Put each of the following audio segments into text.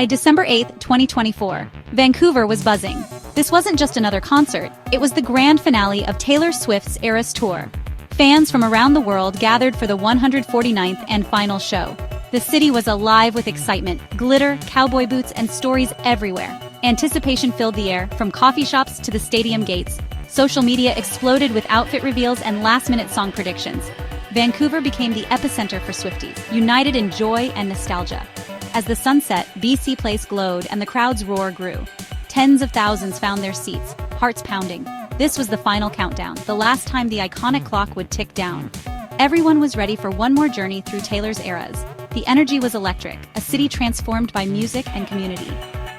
December 8, 2024. Vancouver was buzzing. This wasn't just another concert, it was the grand finale of Taylor Swift's Eras Tour. Fans from around the world gathered for the 149th and final show. The city was alive with excitement, glitter, cowboy boots, and stories everywhere. Anticipation filled the air, from coffee shops to the stadium gates. Social media exploded with outfit reveals and last-minute song predictions. Vancouver became the epicenter for Swifties, united in joy and nostalgia. As the sun set, BC Place glowed and the crowd's roar grew. Tens of thousands found their seats, hearts pounding. This was the final countdown, the last time the iconic clock would tick down. Everyone was ready for one more journey through Taylor's eras. The energy was electric, a city transformed by music and community.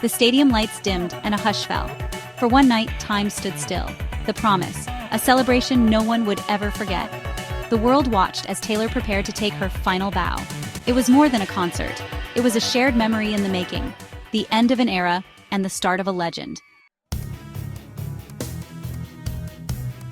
The stadium lights dimmed and a hush fell. For one night, time stood still. The promise, a celebration no one would ever forget. The world watched as Taylor prepared to take her final bow. It was more than a concert. It was a shared memory in the making, the end of an era and the start of a legend.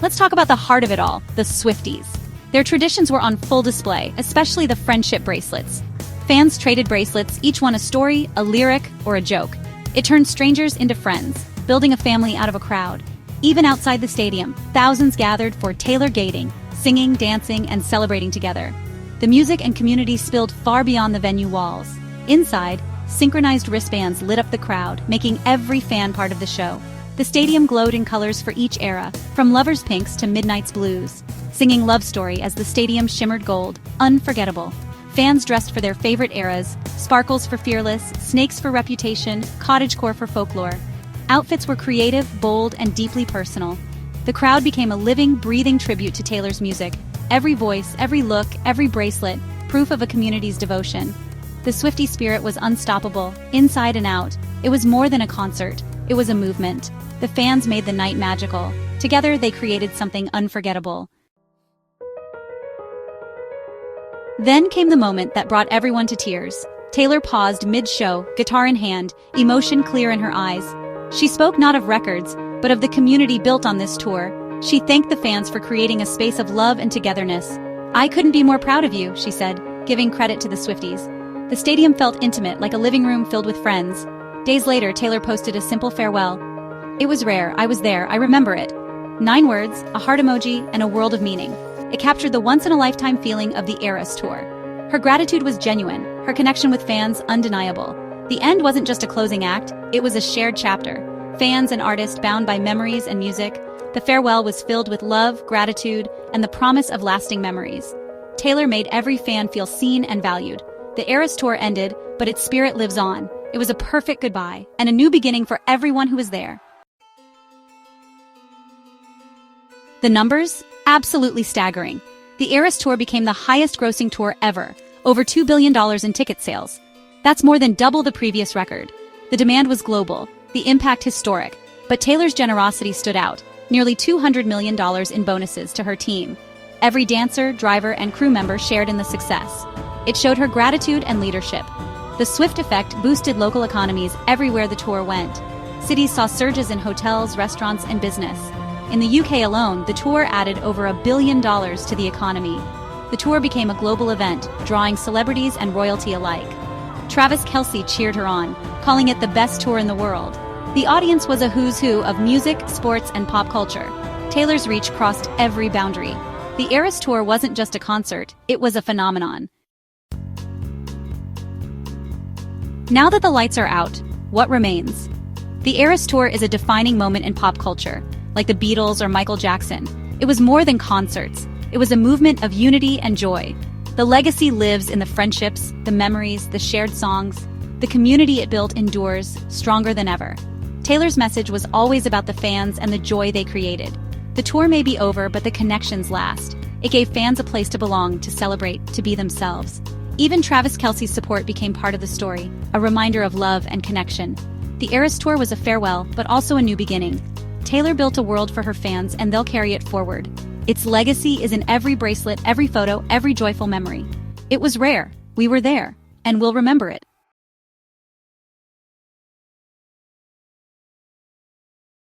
Let's talk about the heart of it all, the Swifties. Their traditions were on full display, especially the friendship bracelets. Fans traded bracelets, each one a story, a lyric, or a joke. It turned strangers into friends, building a family out of a crowd. Even outside the stadium, thousands gathered for Taylor gating, singing, dancing, and celebrating together. The music and community spilled far beyond the venue walls. Inside, synchronized wristbands lit up the crowd, making every fan part of the show. The stadium glowed in colors for each era, from lovers' pinks to midnight's blues, singing Love Story as the stadium shimmered gold, unforgettable. Fans dressed for their favorite eras, sparkles for Fearless, snakes for Reputation, cottagecore for Folklore. Outfits were creative, bold, and deeply personal. The crowd became a living, breathing tribute to Taylor's music. Every voice, every look, every bracelet, proof of a community's devotion. The Swiftie spirit was unstoppable, inside and out. It was more than a concert, it was a movement. The fans made the night magical. Together, they created something unforgettable. Then came the moment that brought everyone to tears. Taylor paused mid-show, guitar in hand, emotion clear in her eyes. She spoke not of records, but of the community built on this tour. She thanked the fans for creating a space of love and togetherness. "I couldn't be more proud of you," she said, giving credit to the Swifties. The stadium felt intimate, like a living room filled with friends. Days later, Taylor posted a simple farewell. "It was rare, I was there, I remember it." 9 words, a heart emoji, and a world of meaning. It captured the once-in-a-lifetime feeling of the Eras Tour. Her gratitude was genuine, her connection with fans undeniable. The end wasn't just a closing act, it was a shared chapter. Fans and artists bound by memories and music. The farewell was filled with love, gratitude, and the promise of lasting memories. Taylor made every fan feel seen and valued. The Eras Tour ended, but its spirit lives on. It was a perfect goodbye, and a new beginning for everyone who was there. The numbers? Absolutely staggering. The Eras Tour became the highest-grossing tour ever, over $2 billion in ticket sales. That's more than double the previous record. The demand was global, the impact historic, but Taylor's generosity stood out, nearly $200 million in bonuses to her team. Every dancer, driver, and crew member shared in the success. It showed her gratitude and leadership. The Swift effect boosted local economies everywhere the tour went. Cities saw surges in hotels, restaurants, and business. In the UK alone, the tour added over $1 billion to the economy. The tour became a global event, drawing celebrities and royalty alike. Travis Kelce cheered her on, calling it the best tour in the world. The audience was a who's who of music, sports, and pop culture. Taylor's reach crossed every boundary. The Eras Tour wasn't just a concert, it was a phenomenon. Now that the lights are out, what remains? The Eras Tour is a defining moment in pop culture, like the Beatles or Michael Jackson. It was more than concerts. It was a movement of unity and joy. The legacy lives in the friendships, the memories, the shared songs. The community it built endures, stronger than ever. Taylor's message was always about the fans and the joy they created. The tour may be over, but the connections last. It gave fans a place to belong, to celebrate, to be themselves. Even Travis Kelce's support became part of the story, a reminder of love and connection. The Eras Tour was a farewell, but also a new beginning. Taylor built a world for her fans, and they'll carry it forward. Its legacy is in every bracelet, every photo, every joyful memory. It was rare, we were there, and we'll remember it.